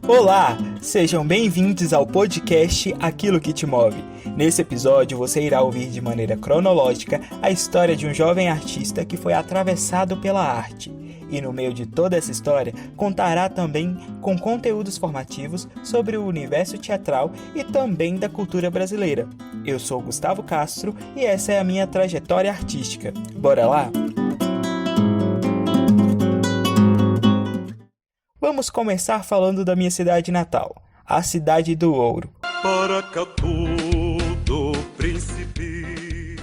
Olá, sejam bem-vindos ao podcast Aquilo que te move. Nesse episódio você irá ouvir de maneira cronológica a história de um jovem artista que foi atravessado pela arte. E no meio de toda essa história, contará também com conteúdos formativos sobre o universo teatral e também da cultura brasileira. Eu sou Gustavo Castro e essa é a minha trajetória artística. Bora lá? Vamos começar falando da minha cidade natal, a cidade do Ouro. Paracatu do Príncipe.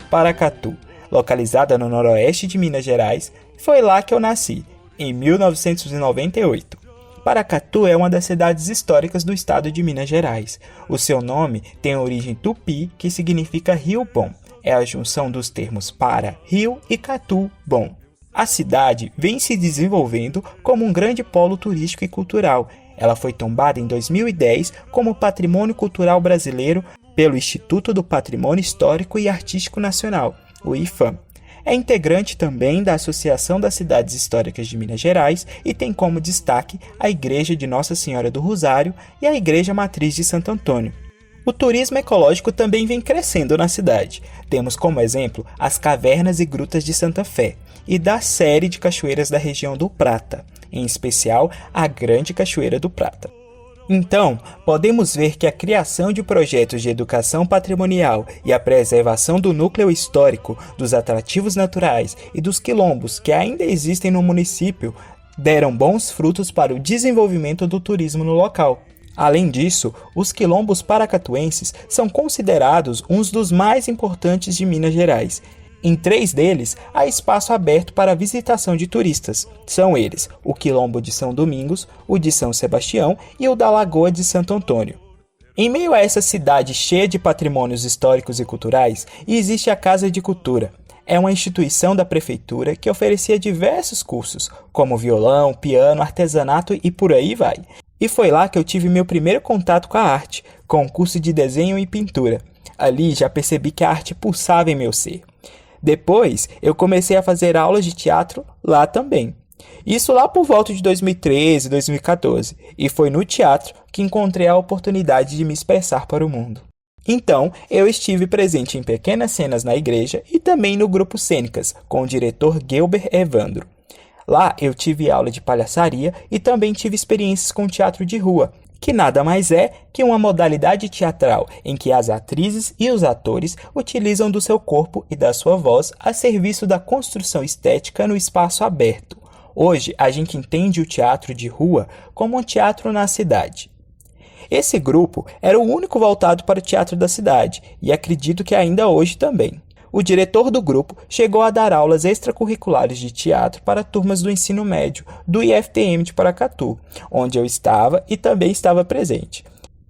Paracatu, localizada no noroeste de Minas Gerais, foi lá que eu nasci, em 1998. Paracatu é uma das cidades históricas do estado de Minas Gerais. O seu nome tem origem tupi, que significa rio bom. É a junção dos termos para, rio e catu, bom. A cidade vem se desenvolvendo como um grande polo turístico e cultural. Ela foi tombada em 2010 como Patrimônio Cultural Brasileiro pelo Instituto do Patrimônio Histórico e Artístico Nacional, o IPHAN. É integrante também da Associação das Cidades Históricas de Minas Gerais e tem como destaque a Igreja de Nossa Senhora do Rosário e a Igreja Matriz de Santo Antônio. O turismo ecológico também vem crescendo na cidade. Temos como exemplo as cavernas e grutas de Santa Fé e da série de cachoeiras da região do Prata, em especial a Grande Cachoeira do Prata. Então, podemos ver que a criação de projetos de educação patrimonial e a preservação do núcleo histórico, dos atrativos naturais e dos quilombos que ainda existem no município deram bons frutos para o desenvolvimento do turismo no local. Além disso, os quilombos paracatuenses são considerados uns dos mais importantes de Minas Gerais. Em 3 deles, há espaço aberto para a visitação de turistas. São eles o Quilombo de São Domingos, o de São Sebastião e o da Lagoa de Santo Antônio. Em meio a essa cidade cheia de patrimônios históricos e culturais, existe a Casa de Cultura. É uma instituição da prefeitura que oferecia diversos cursos, como violão, piano, artesanato e por aí vai. E foi lá que eu tive meu primeiro contato com a arte, com o curso de desenho e pintura. Ali já percebi que a arte pulsava em meu ser. Depois, eu comecei a fazer aulas de teatro lá também. Isso lá por volta de 2013, 2014. E foi no teatro que encontrei a oportunidade de me expressar para o mundo. Então, eu estive presente em pequenas cenas na igreja e também no grupo Cênicas, com o diretor Guelber Evandro. Lá eu tive aula de palhaçaria e também tive experiências com teatro de rua, que nada mais é que uma modalidade teatral em que as atrizes e os atores utilizam do seu corpo e da sua voz a serviço da construção estética no espaço aberto. Hoje, a gente entende o teatro de rua como um teatro na cidade. Esse grupo era o único voltado para o teatro da cidade e acredito que ainda hoje também. O diretor do grupo chegou a dar aulas extracurriculares de teatro para turmas do ensino médio do IFTM de Paracatu, onde eu estava e também estava presente.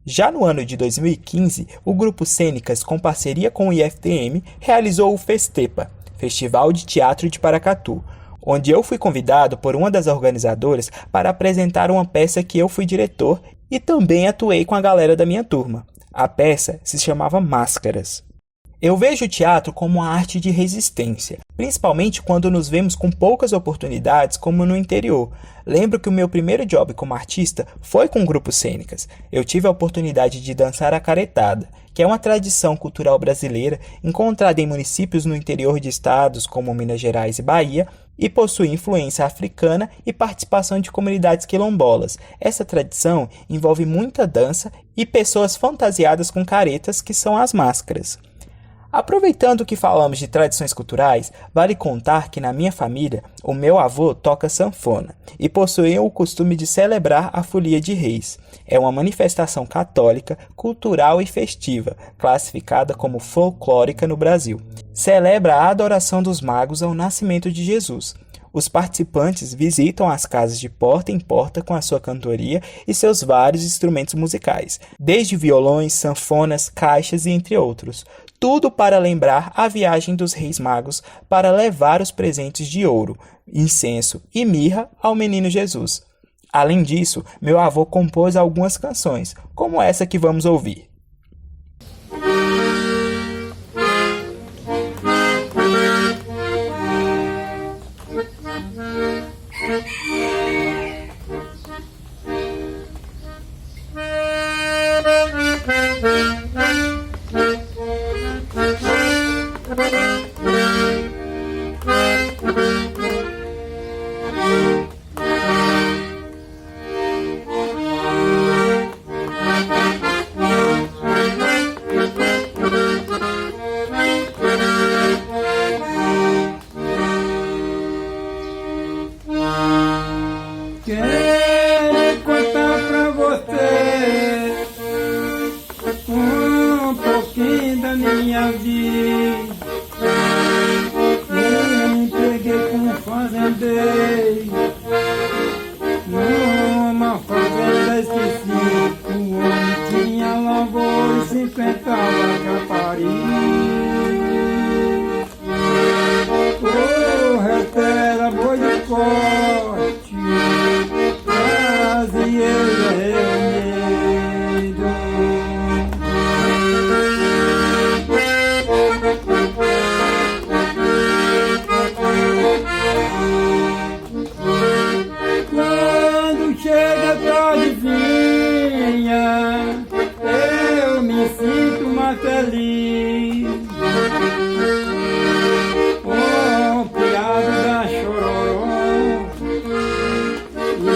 Já no ano de 2015, o grupo Cênicas, com parceria com o IFTM, realizou o Festepa, Festival de Teatro de Paracatu, onde eu fui convidado por uma das organizadoras para apresentar uma peça que eu fui diretor e também atuei com a galera da minha turma. A peça se chamava Máscaras. Eu vejo o teatro como uma arte de resistência, principalmente quando nos vemos com poucas oportunidades como no interior. Lembro que o meu primeiro job como artista foi com o grupo Cênicas. Eu tive a oportunidade de dançar a caretada, que é uma tradição cultural brasileira encontrada em municípios no interior de estados como Minas Gerais e Bahia e possui influência africana e participação de comunidades quilombolas. Essa tradição envolve muita dança e pessoas fantasiadas com caretas, que são as máscaras. Aproveitando que falamos de tradições culturais, vale contar que na minha família, o meu avô toca sanfona e possuía o costume de celebrar a Folia de Reis. É uma manifestação católica, cultural e festiva, classificada como folclórica no Brasil. Celebra a adoração dos magos ao nascimento de Jesus. Os participantes visitam as casas de porta em porta com a sua cantoria e seus vários instrumentos musicais, desde violões, sanfonas, caixas e entre outros. Tudo para lembrar a viagem dos Reis Magos para levar os presentes de ouro, incenso e mirra ao menino Jesus. Além disso, meu avô compôs algumas canções, como essa que vamos ouvir. chega a tarde vinha, eu me sinto mais feliz. O piado da chororó e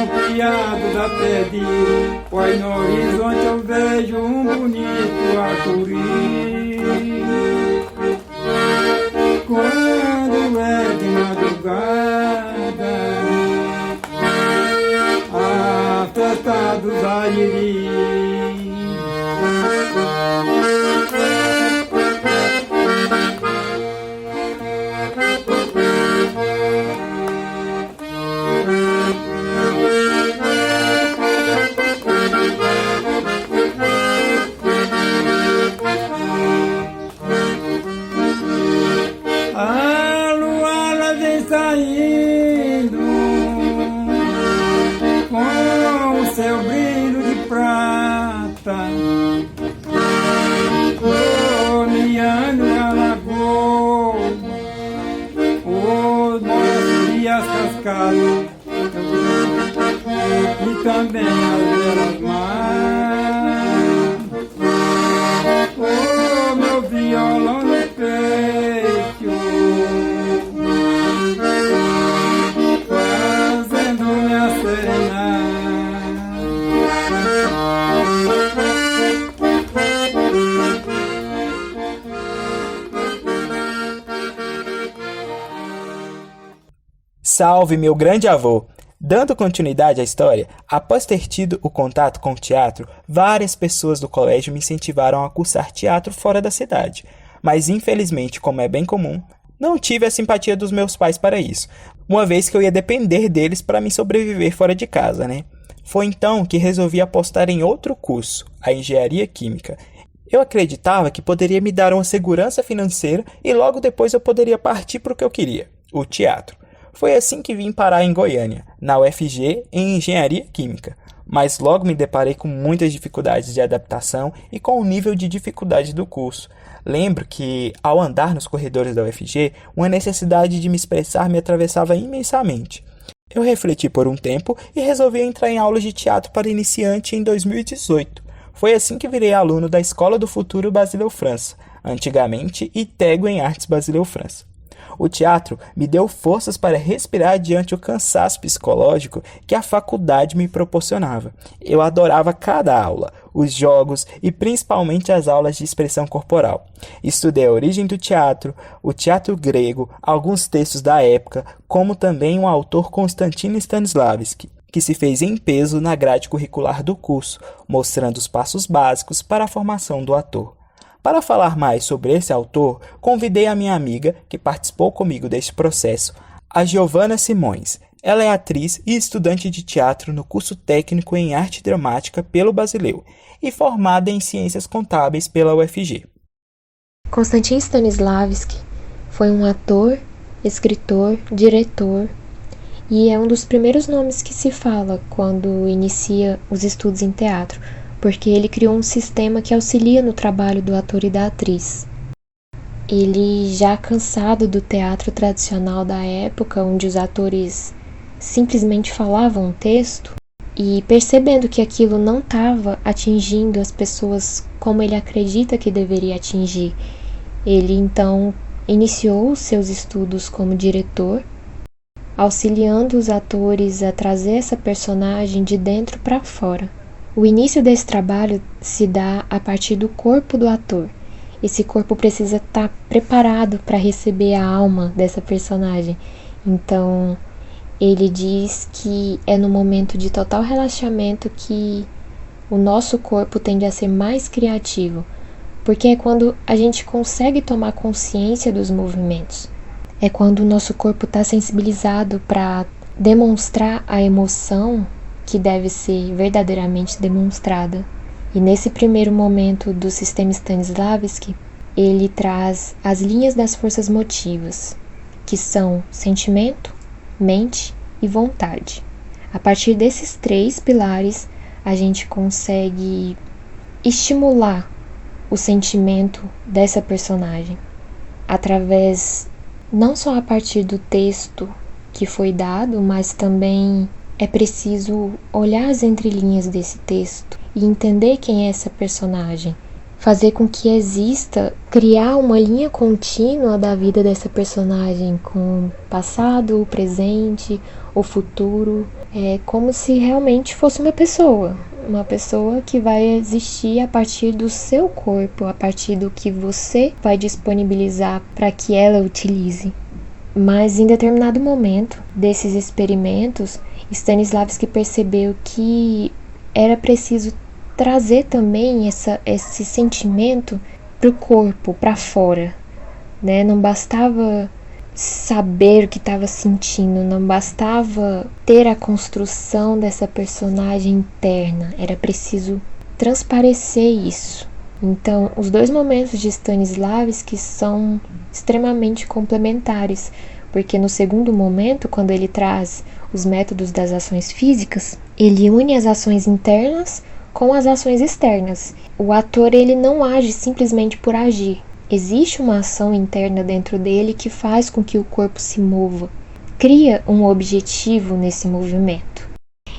o piado da perdi, pois no horizonte eu vejo um bonito arco-íris. Quando é de madrugada, a festa dos ariris. A lua ela vem saindo com o seu brilho de prata, olhando a lagoa, os montes e as cascadas, e também as belas mar. Oh, meu violão no peito, fazendo-me a serenar. Salve, meu grande avô! Dando continuidade à história, após ter tido o contato com o teatro, várias pessoas do colégio me incentivaram a cursar teatro fora da cidade. Mas infelizmente, como é bem comum, não tive a simpatia dos meus pais para isso, uma vez que eu ia depender deles para me sobreviver fora de casa, né? Foi então que resolvi apostar em outro curso, a engenharia química. Eu acreditava que poderia me dar uma segurança financeira e logo depois eu poderia partir para o que eu queria, o teatro. Foi assim que vim parar em Goiânia, na UFG, em Engenharia Química. Mas logo me deparei com muitas dificuldades de adaptação e com o nível de dificuldade do curso. Lembro que, ao andar nos corredores da UFG, uma necessidade de me expressar me atravessava imensamente. Eu refleti por um tempo e resolvi entrar em aulas de teatro para iniciante em 2018. Foi assim que virei aluno da Escola do Futuro Basileu França, antigamente ITEGO em Artes Basileu França. O teatro me deu forças para respirar diante o cansaço psicológico que a faculdade me proporcionava. Eu adorava cada aula, os jogos e principalmente as aulas de expressão corporal. Estudei a origem do teatro, o teatro grego, alguns textos da época, como também o autor Konstantin Stanislavski, que se fez em peso na grade curricular do curso, mostrando os passos básicos para a formação do ator. Para falar mais sobre esse autor, convidei a minha amiga, que participou comigo deste processo, a Giovana Simões. Ela é atriz e estudante de teatro no curso técnico em arte dramática pelo Basileu e formada em ciências contábeis pela UFG. Konstantin Stanislavski foi um ator, escritor, diretor e é um dos primeiros nomes que se fala quando inicia os estudos em teatro, porque ele criou um sistema que auxilia no trabalho do ator e da atriz. Ele, já cansado do teatro tradicional da época, onde os atores simplesmente falavam um texto, e percebendo que aquilo não estava atingindo as pessoas como ele acredita que deveria atingir, ele então iniciou os seus estudos como diretor, auxiliando os atores a trazer essa personagem de dentro para fora. O início desse trabalho se dá a partir do corpo do ator. Esse corpo precisa estar preparado para receber a alma dessa personagem. Então, ele diz que é no momento de total relaxamento que o nosso corpo tende a ser mais criativo, porque é quando a gente consegue tomar consciência dos movimentos. É quando o nosso corpo está sensibilizado para demonstrar a emoção que deve ser verdadeiramente demonstrada. E nesse primeiro momento do sistema Stanislavski, ele traz as linhas das forças motivas, que são sentimento, mente e vontade. A partir desses 3 pilares, a gente consegue estimular o sentimento dessa personagem, através, não só a partir do texto que foi dado, mas também é preciso olhar as entrelinhas desse texto e entender quem é essa personagem. Fazer com que exista, criar uma linha contínua da vida dessa personagem com o passado, o presente, o futuro. É como se realmente fosse uma pessoa que vai existir a partir do seu corpo, a partir do que você vai disponibilizar para que ela utilize. Mas em determinado momento desses experimentos, Stanislavski percebeu que era preciso trazer também esse sentimento para o corpo, para fora, né? Não bastava saber o que estava sentindo, não bastava ter a construção dessa personagem interna, era preciso transparecer isso. Então, os dois momentos de Stanislavski são extremamente complementares, porque no segundo momento, quando ele traz os métodos das ações físicas, ele une as ações internas com as ações externas. O ator ele não age simplesmente por agir. Existe uma ação interna dentro dele que faz com que o corpo se mova, cria um objetivo nesse movimento.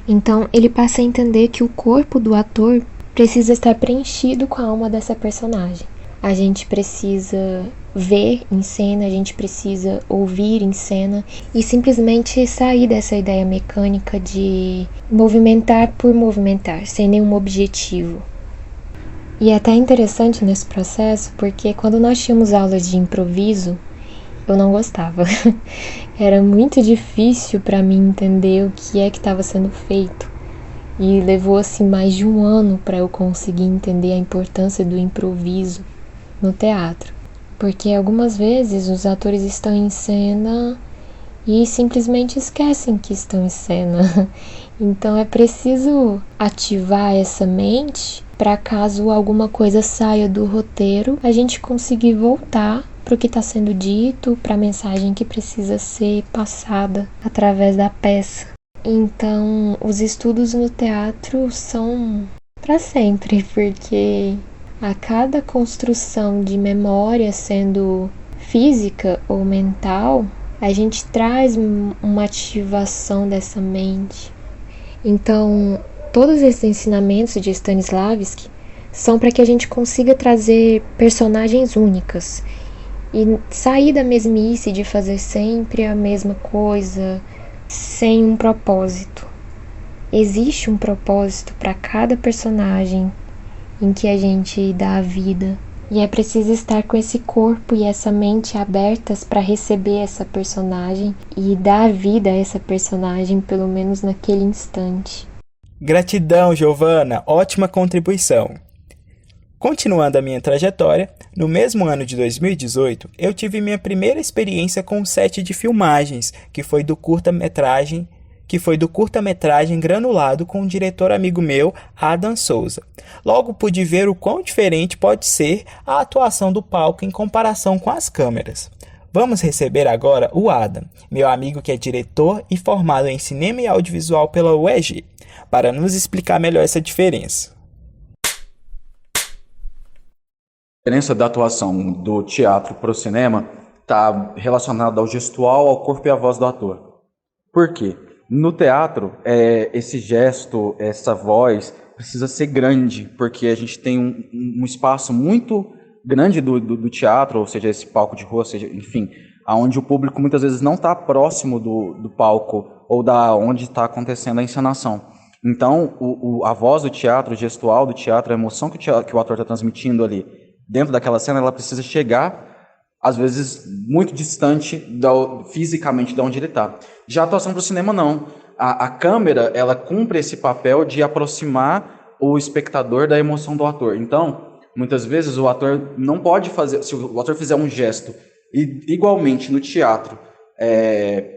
Então ele passa a entender que o corpo do ator precisa estar preenchido com a alma dessa personagem. A gente precisa ver em cena, a gente precisa ouvir em cena e simplesmente sair dessa ideia mecânica de movimentar por movimentar, sem nenhum objetivo. E é até interessante nesse processo, porque quando nós tínhamos aulas de improviso, eu não gostava. Era muito difícil para mim entender o que é que estava sendo feito. E levou assim mais de um ano para eu conseguir entender a importância do improviso no teatro. Porque algumas vezes os atores estão em cena e simplesmente esquecem que estão em cena. Então é preciso ativar essa mente para caso alguma coisa saia do roteiro, a gente conseguir voltar para o que está sendo dito, para a mensagem que precisa ser passada através da peça. Então, os estudos no teatro são para sempre, porque a cada construção de memória, sendo física ou mental, a gente traz uma ativação dessa mente. Então, todos esses ensinamentos de Stanislavski são para que a gente consiga trazer personagens únicas e sair da mesmice de fazer sempre a mesma coisa sem um propósito. Existe um propósito para cada personagem em que a gente dá a vida. E é preciso estar com esse corpo e essa mente abertas para receber essa personagem e dar vida a essa personagem, pelo menos naquele instante. Gratidão, Giovana, ótima contribuição. Continuando a minha trajetória, no mesmo ano de 2018, eu tive minha primeira experiência com um set de filmagens, que foi do curta-metragem Granulado com um diretor amigo meu, Adam Souza. Logo pude ver o quão diferente pode ser a atuação do palco em comparação com as câmeras. Vamos receber agora o Adam, meu amigo que é diretor e formado em cinema e audiovisual pela UEG, para nos explicar melhor essa diferença. A diferença da atuação do teatro para o cinema está relacionada ao gestual, ao corpo e à voz do ator. Por quê? No teatro, esse gesto, essa voz, precisa ser grande, porque a gente tem um espaço muito grande do teatro, ou seja, esse palco de rua, seja, enfim, onde o público muitas vezes não está próximo do palco ou da onde está acontecendo a encenação. Então, a voz do teatro, o gestual do teatro, a emoção que o ator está transmitindo ali dentro daquela cena, ela precisa chegar, às vezes, muito distante fisicamente de onde ele está. Já a atuação para o cinema, não. A câmera, ela cumpre esse papel de aproximar o espectador da emoção do ator. Então, muitas vezes, o ator não pode fazer... Se o ator fizer um gesto, e igualmente no teatro,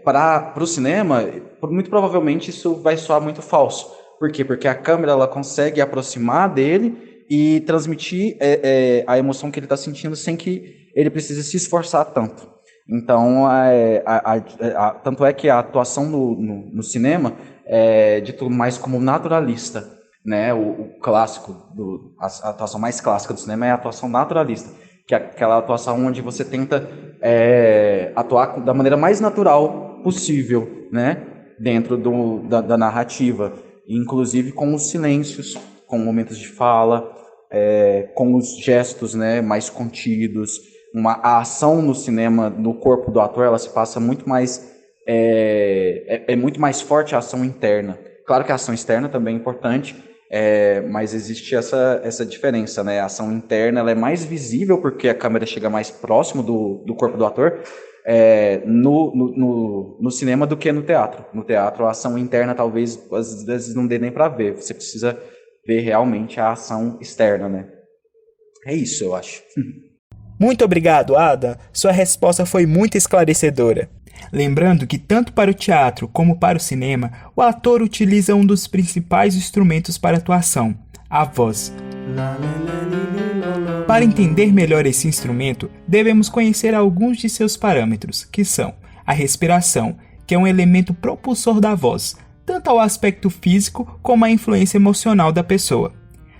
para o cinema, muito provavelmente isso vai soar muito falso. Por quê? Porque a câmera ela consegue aproximar dele e transmitir a emoção que ele está sentindo sem que ele precise se esforçar tanto. Então, tanto é que a atuação no cinema é dito mais como naturalista, né? O clássico, a atuação mais clássica do cinema é a atuação naturalista, que é aquela atuação onde você tenta atuar da maneira mais natural possível, né? dentro da narrativa, inclusive com os silêncios, com momentos de fala, com os gestos, né, mais contidos. A ação no cinema, no corpo do ator, ela se passa muito mais... É muito mais forte a ação interna. Claro que a ação externa também é importante, mas existe essa diferença, né? A ação interna ela é mais visível porque a câmera chega mais próximo do corpo do ator no cinema do que no teatro. No teatro, a ação interna talvez às vezes não dê nem para ver. Você precisa ver realmente a ação externa, né? É isso, eu acho. Muito obrigado, Ada. Sua resposta foi muito esclarecedora. Lembrando que tanto para o teatro como para o cinema, o ator utiliza um dos principais instrumentos para atuação, a voz. Para entender melhor esse instrumento, devemos conhecer alguns de seus parâmetros, que são a respiração, que é um elemento propulsor da voz, tanto ao aspecto físico como à influência emocional da pessoa.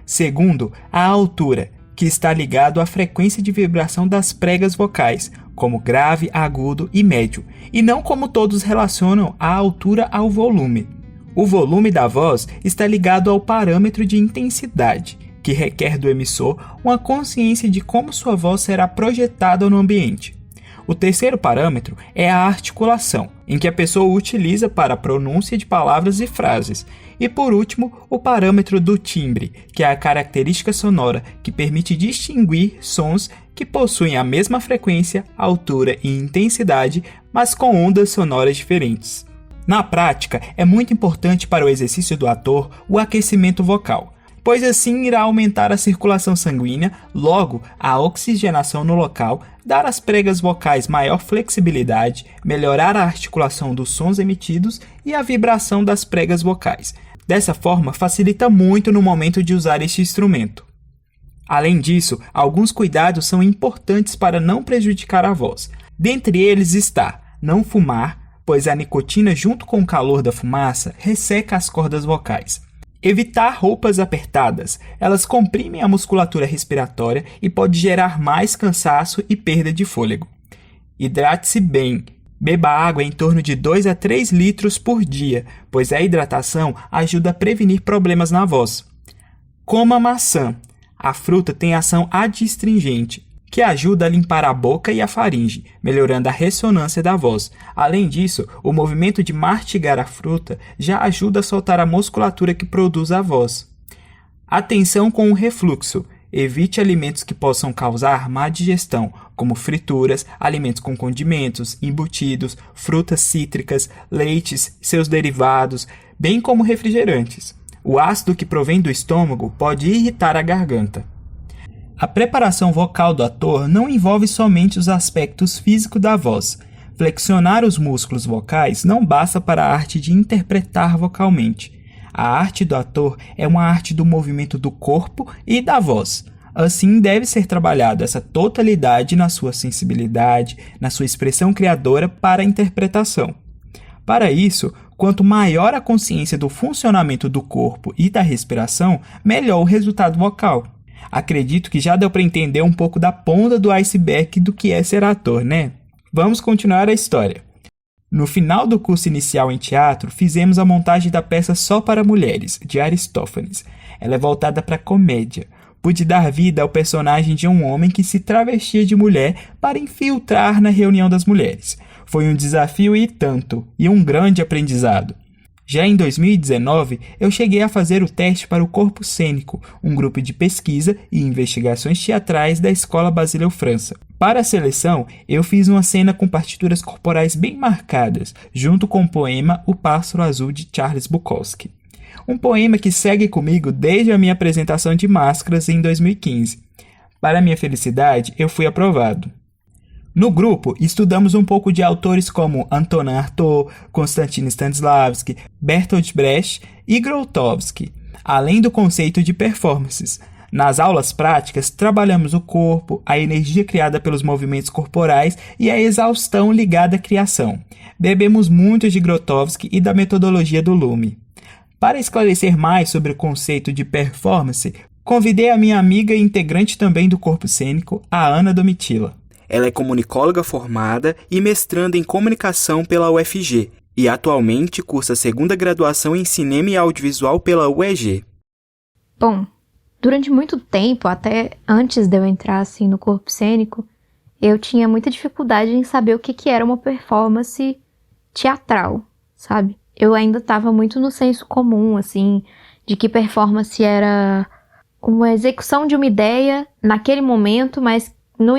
Segundo, a altura, que está ligado à frequência de vibração das pregas vocais, como grave, agudo e médio, e não como todos relacionam a altura ao volume. O volume da voz está ligado ao parâmetro de intensidade, que requer do emissor uma consciência de como sua voz será projetada no ambiente. O terceiro parâmetro é a articulação, em que a pessoa utiliza para a pronúncia de palavras e frases. E por último, o parâmetro do timbre, que é a característica sonora que permite distinguir sons que possuem a mesma frequência, altura e intensidade, mas com ondas sonoras diferentes. Na prática, é muito importante para o exercício do ator o aquecimento vocal, pois assim irá aumentar a circulação sanguínea, logo a oxigenação no local, dar às pregas vocais maior flexibilidade, melhorar a articulação dos sons emitidos e a vibração das pregas vocais. Dessa forma, facilita muito no momento de usar este instrumento. Além disso, alguns cuidados são importantes para não prejudicar a voz. Dentre eles está não fumar, pois a nicotina junto com o calor da fumaça resseca as cordas vocais. Evitar roupas apertadas, elas comprimem a musculatura respiratória e pode gerar mais cansaço e perda de fôlego. Hidrate-se bem. Beba água em torno de 2 a 3 litros por dia, pois a hidratação ajuda a prevenir problemas na voz. Coma maçã. A fruta tem ação adstringente, que ajuda a limpar a boca e a faringe, melhorando a ressonância da voz. Além disso, o movimento de mastigar a fruta já ajuda a soltar a musculatura que produz a voz. Atenção com o refluxo. Evite alimentos que possam causar má digestão, como frituras, alimentos com condimentos, embutidos, frutas cítricas, leites, seus derivados, bem como refrigerantes. O ácido que provém do estômago pode irritar a garganta. A preparação vocal do ator não envolve somente os aspectos físicos da voz. Flexionar os músculos vocais não basta para a arte de interpretar vocalmente. A arte do ator é uma arte do movimento do corpo e da voz. Assim, deve ser trabalhada essa totalidade na sua sensibilidade, na sua expressão criadora para a interpretação. Para isso, quanto maior a consciência do funcionamento do corpo e da respiração, melhor o resultado vocal. Acredito que já deu para entender um pouco da ponta do iceberg do que é ser ator, né? Vamos continuar a história. No final do curso inicial em teatro, fizemos a montagem da peça Só para Mulheres, de Aristófanes. Ela é voltada para a comédia. Pude dar vida ao personagem de um homem que se travestia de mulher para infiltrar na reunião das mulheres. Foi um desafio e tanto, e um grande aprendizado. Já em 2019, eu cheguei a fazer o teste para o Corpo Cênico, um grupo de pesquisa e investigações teatrais da Escola Basileu França. Para a seleção, eu fiz uma cena com partituras corporais bem marcadas, junto com o poema O Pássaro Azul de Charles Bukowski. Um poema que segue comigo desde a minha apresentação de Máscaras em 2015. Para minha felicidade, eu fui aprovado. No grupo, estudamos um pouco de autores como Antonin Artaud, Konstantin Stanislavski, Bertolt Brecht e Grotowski, além do conceito de performances. Nas aulas práticas, trabalhamos o corpo, a energia criada pelos movimentos corporais e a exaustão ligada à criação. Bebemos muito de Grotowski e da metodologia do Lume. Para esclarecer mais sobre o conceito de performance, convidei a minha amiga e integrante também do Corpo Cênico, a Ana Domitila. Ela é comunicóloga formada e mestranda em comunicação pela UFG e atualmente cursa a segunda graduação em Cinema e Audiovisual pela UEG. Bom, durante muito tempo, até antes de eu entrar assim no corpo cênico, eu tinha muita dificuldade em saber o que era uma performance teatral, sabe? Eu ainda estava muito no senso comum, assim, de que performance era uma execução de uma ideia naquele momento, mas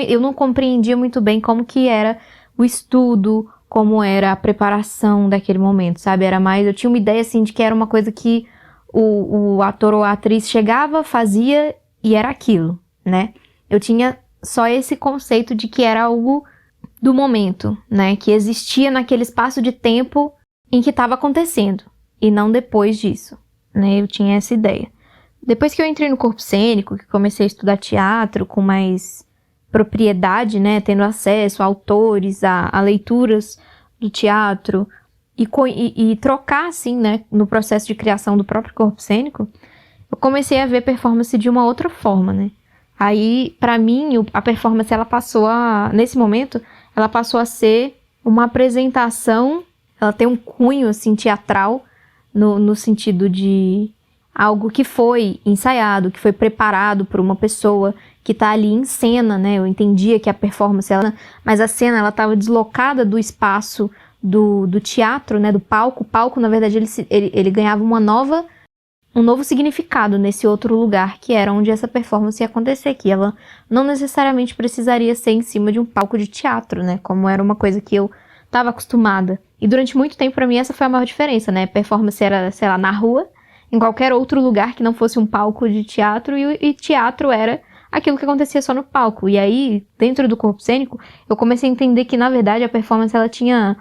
eu não compreendia muito bem como que era o estudo, como era a preparação daquele momento, sabe? Era mais, eu tinha uma ideia, assim, de que era uma coisa que o ator ou a atriz chegava, fazia e era aquilo, né? Eu tinha só esse conceito de que era algo do momento, né? Que existia naquele espaço de tempo em que estava acontecendo, e não depois disso, né? Eu tinha essa ideia. Depois que eu entrei no corpo cênico, que comecei a estudar teatro com mais propriedade, né? Tendo acesso a autores, a leituras do teatro, e trocar, assim, né, no processo de criação do próprio corpo cênico, eu comecei a ver performance de uma outra forma, né? Aí, pra mim, a performance, nesse momento, ela passou a ser uma apresentação, ela tem um cunho, assim, teatral, no sentido de algo que foi ensaiado, que foi preparado por uma pessoa que tá ali em cena, né? Eu entendia que a performance, mas a cena, ela tava deslocada do espaço do teatro, né, do palco. O palco, na verdade, ele ganhava um novo significado nesse outro lugar, que era onde essa performance ia acontecer, que ela não necessariamente precisaria ser em cima de um palco de teatro, né, como era uma coisa que eu estava acostumada. E durante muito tempo, para mim, essa foi a maior diferença, né, performance era, sei lá, na rua, em qualquer outro lugar que não fosse um palco de teatro, e teatro era aquilo que acontecia só no palco. E aí, dentro do corpo cênico, eu comecei a entender que, na verdade, a performance, ela tinha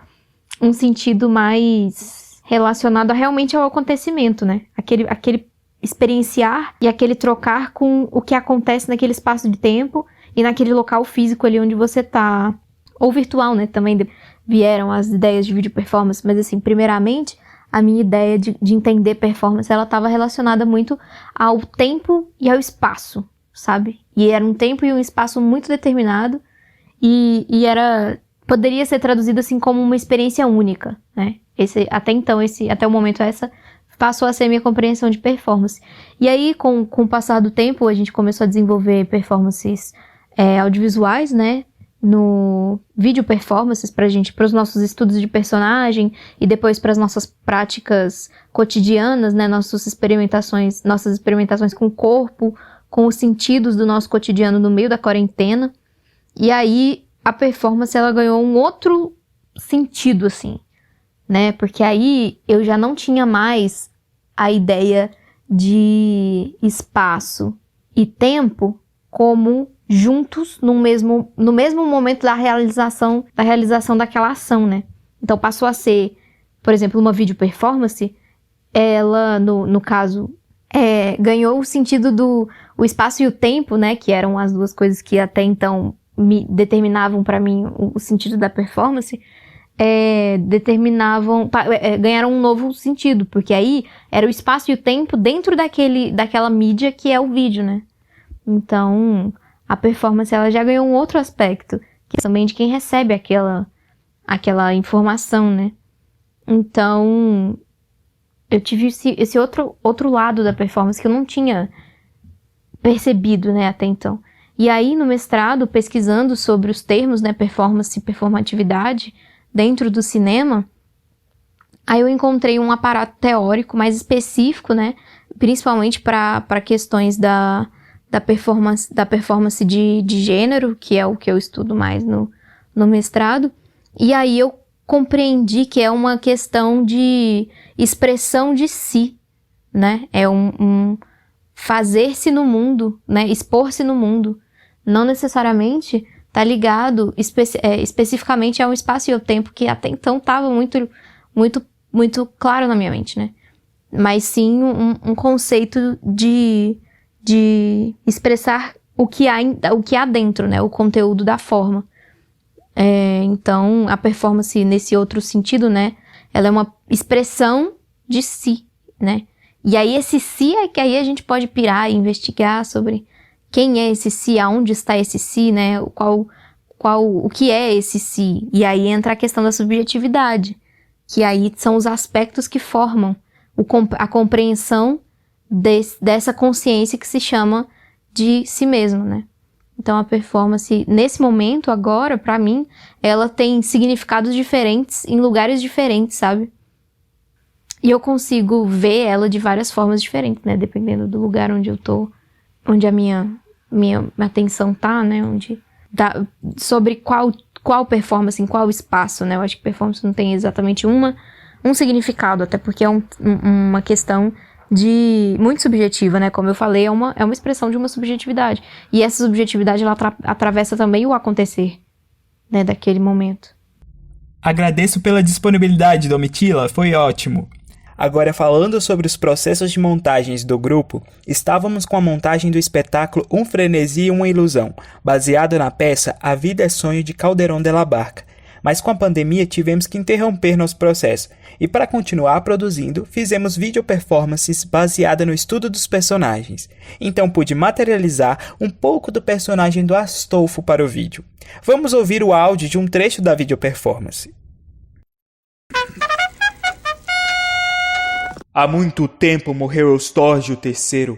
um sentido mais relacionado realmente ao acontecimento, né? Aquele experienciar e aquele trocar com o que acontece naquele espaço de tempo e naquele local físico ali onde você tá. Ou virtual, né? Também vieram as ideias de vídeo performance, mas assim, primeiramente, a minha ideia de entender performance, ela estava relacionada muito ao tempo e ao espaço, sabe? E era um tempo e um espaço muito determinado e poderia ser traduzido assim como uma experiência única, né? Até o momento, essa passou a ser a minha compreensão de performance. E aí, com o passar do tempo, a gente começou a desenvolver performances audiovisuais, né? No vídeo performances para os nossos estudos de personagem e depois para as nossas práticas cotidianas, né? Nossas experimentações com o corpo, com os sentidos do nosso cotidiano no meio da quarentena. E aí, a performance, ela ganhou um outro sentido, assim, né? Porque aí eu já não tinha mais a ideia de espaço e tempo como juntos no mesmo momento da realização daquela ação, né? Então passou a ser, por exemplo, uma vídeo performance, ela, no caso, ganhou o sentido o espaço e o tempo, né? Que eram as duas coisas que até então me determinavam para mim o sentido da performance, ganharam um novo sentido, porque aí era o espaço e o tempo dentro daquela mídia que é o vídeo, né? Então, a performance, ela já ganhou um outro aspecto, que é também de quem recebe aquela informação, né? Então, eu tive esse outro lado da performance que eu não tinha percebido, né, até então. E aí, no mestrado, pesquisando sobre os termos, né, performance e performatividade dentro do cinema, aí eu encontrei um aparato teórico mais específico, né, principalmente para questões da performance de gênero, que é o que eu estudo mais no mestrado. E aí eu compreendi que é uma questão de expressão de si, né, é um fazer-se no mundo, né, expor-se no mundo. Não necessariamente está ligado especificamente a um espaço e ao tempo que até então estava muito, muito, muito claro na minha mente, né? Mas sim um conceito de expressar o que há dentro, né? O conteúdo da forma. Então, a performance nesse outro sentido, né? Ela é uma expressão de si, né? E aí esse si é que aí a gente pode pirar e investigar sobre quem é esse si, aonde está esse si, né? O que é esse si? E aí entra a questão da subjetividade, que aí são os aspectos que formam a compreensão dessa consciência que se chama de si mesmo, né? Então a performance, nesse momento, agora, pra mim, ela tem significados diferentes em lugares diferentes, sabe? E eu consigo ver ela de várias formas diferentes, né? Dependendo do lugar onde eu tô, onde a minha atenção tá, né? Sobre qual performance, em qual espaço, né? Eu acho que performance não tem exatamente um significado, até porque é uma questão muito subjetiva, né? Como eu falei, é uma expressão de uma subjetividade. E essa subjetividade, ela atravessa também o acontecer, né? Daquele momento. Agradeço pela disponibilidade, Domitila, foi ótimo. Agora, falando sobre os processos de montagens do grupo, estávamos com a montagem do espetáculo Um Frenesi e uma Ilusão, baseado na peça A Vida é Sonho de Calderón de la Barca. Mas com a pandemia tivemos que interromper nosso processo, e para continuar produzindo, fizemos video performances baseada no estudo dos personagens. Então pude materializar um pouco do personagem do Astolfo para o vídeo. Vamos ouvir o áudio de um trecho da video performance. Há muito tempo morreu Eustorgio III,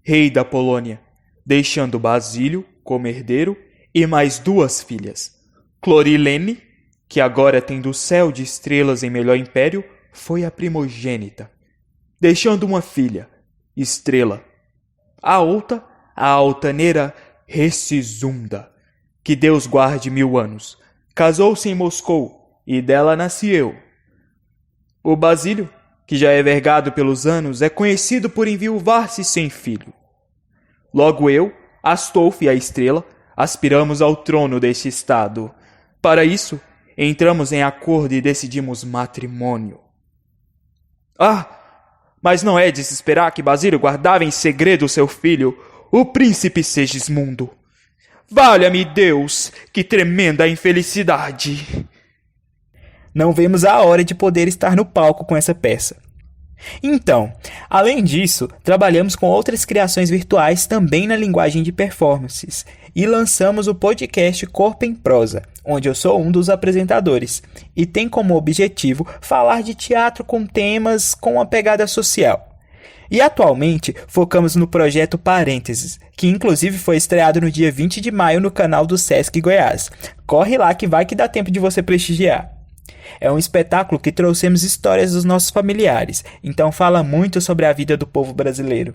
rei da Polônia, deixando Basílio como herdeiro e mais 2 filhas. Clorilene, que agora tem do céu de estrelas em melhor império, foi a primogênita, deixando uma filha, Estrela. A outra, a altaneira Resisunda, que Deus guarde 1000 anos, casou-se em Moscou e dela nasci eu. O Basílio, que já é vergado pelos anos, é conhecido por enviuvar-se sem filho. Logo eu, Astolfo e a Estrela, aspiramos ao trono deste estado. Para isso, entramos em acordo e decidimos matrimônio. Ah, mas não é de se esperar que Basílio guardava em segredo seu filho, o príncipe Segismundo. Valha-me Deus, que tremenda infelicidade! Não vemos a hora de poder estar no palco com essa peça. Então, além disso, trabalhamos com outras criações virtuais também na linguagem de performances e lançamos o podcast Corpo em Prosa, onde eu sou um dos apresentadores, e tem como objetivo falar de teatro com temas com uma pegada social. E atualmente focamos no projeto Parênteses, que inclusive foi estreado no dia 20 de maio no canal do Sesc Goiás. Corre lá que vai que dá tempo de você prestigiar. É um espetáculo que trouxemos histórias dos nossos familiares, então fala muito sobre a vida do povo brasileiro.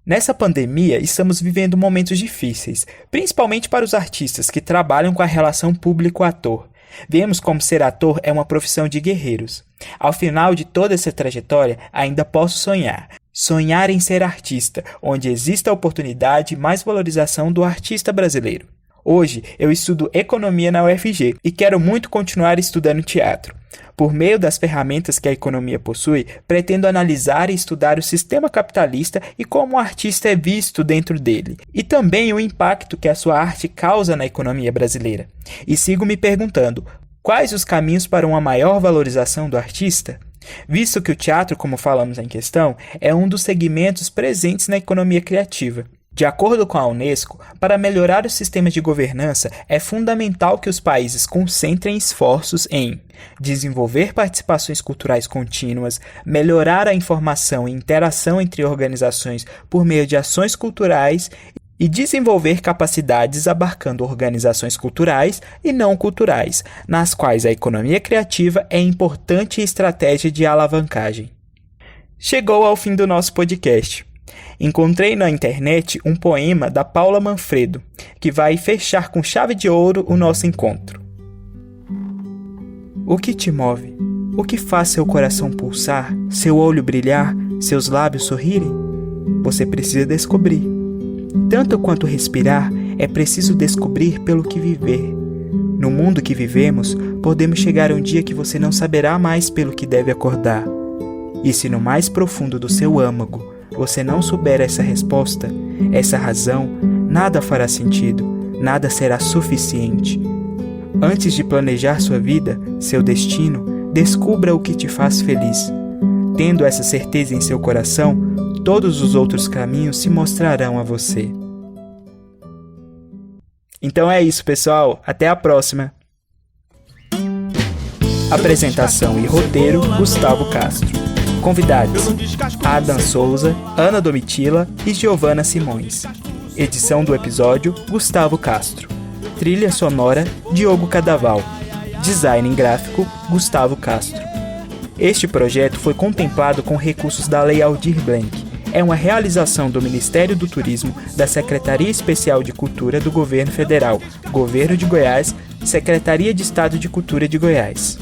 Nessa pandemia, estamos vivendo momentos difíceis, principalmente para os artistas que trabalham com a relação público-ator. Vemos como ser ator é uma profissão de guerreiros. Ao final de toda essa trajetória, ainda posso sonhar. Sonhar em ser artista, onde exista a oportunidade e mais valorização do artista brasileiro. Hoje, eu estudo economia na UFG e quero muito continuar estudando teatro. Por meio das ferramentas que a economia possui, pretendo analisar e estudar o sistema capitalista e como o artista é visto dentro dele, e também o impacto que a sua arte causa na economia brasileira. E sigo me perguntando, quais os caminhos para uma maior valorização do artista? Visto que o teatro, como falamos em questão, é um dos segmentos presentes na economia criativa. De acordo com a Unesco, para melhorar os sistemas de governança, é fundamental que os países concentrem esforços em desenvolver participações culturais contínuas, melhorar a informação e interação entre organizações por meio de ações culturais e desenvolver capacidades abarcando organizações culturais e não culturais, nas quais a economia criativa é importante estratégia de alavancagem. Chegou ao fim do nosso podcast. Encontrei na internet um poema da Paula Manfredo, que vai fechar com chave de ouro o nosso encontro. O que te move? O que faz seu coração pulsar, seu olho brilhar, seus lábios sorrirem? Você precisa descobrir. Tanto quanto respirar, é preciso descobrir pelo que viver. No mundo que vivemos, podemos chegar a um dia que você não saberá mais pelo que deve acordar. E se no mais profundo do seu âmago você não souber essa resposta, essa razão, nada fará sentido, nada será suficiente. Antes de planejar sua vida, seu destino, descubra o que te faz feliz. Tendo essa certeza em seu coração, todos os outros caminhos se mostrarão a você. Então é isso, pessoal. Até a próxima! Apresentação e roteiro, Gustavo Castro. Convidados: Adam Souza, Ana Domitila e Giovana Simões. Edição do episódio, Gustavo Castro. Trilha sonora, Diogo Cadaval. Design gráfico, Gustavo Castro. Este projeto foi contemplado com recursos da Lei Aldir Blanc. É uma realização do Ministério do Turismo, da Secretaria Especial de Cultura do Governo Federal, Governo de Goiás, Secretaria de Estado de Cultura de Goiás.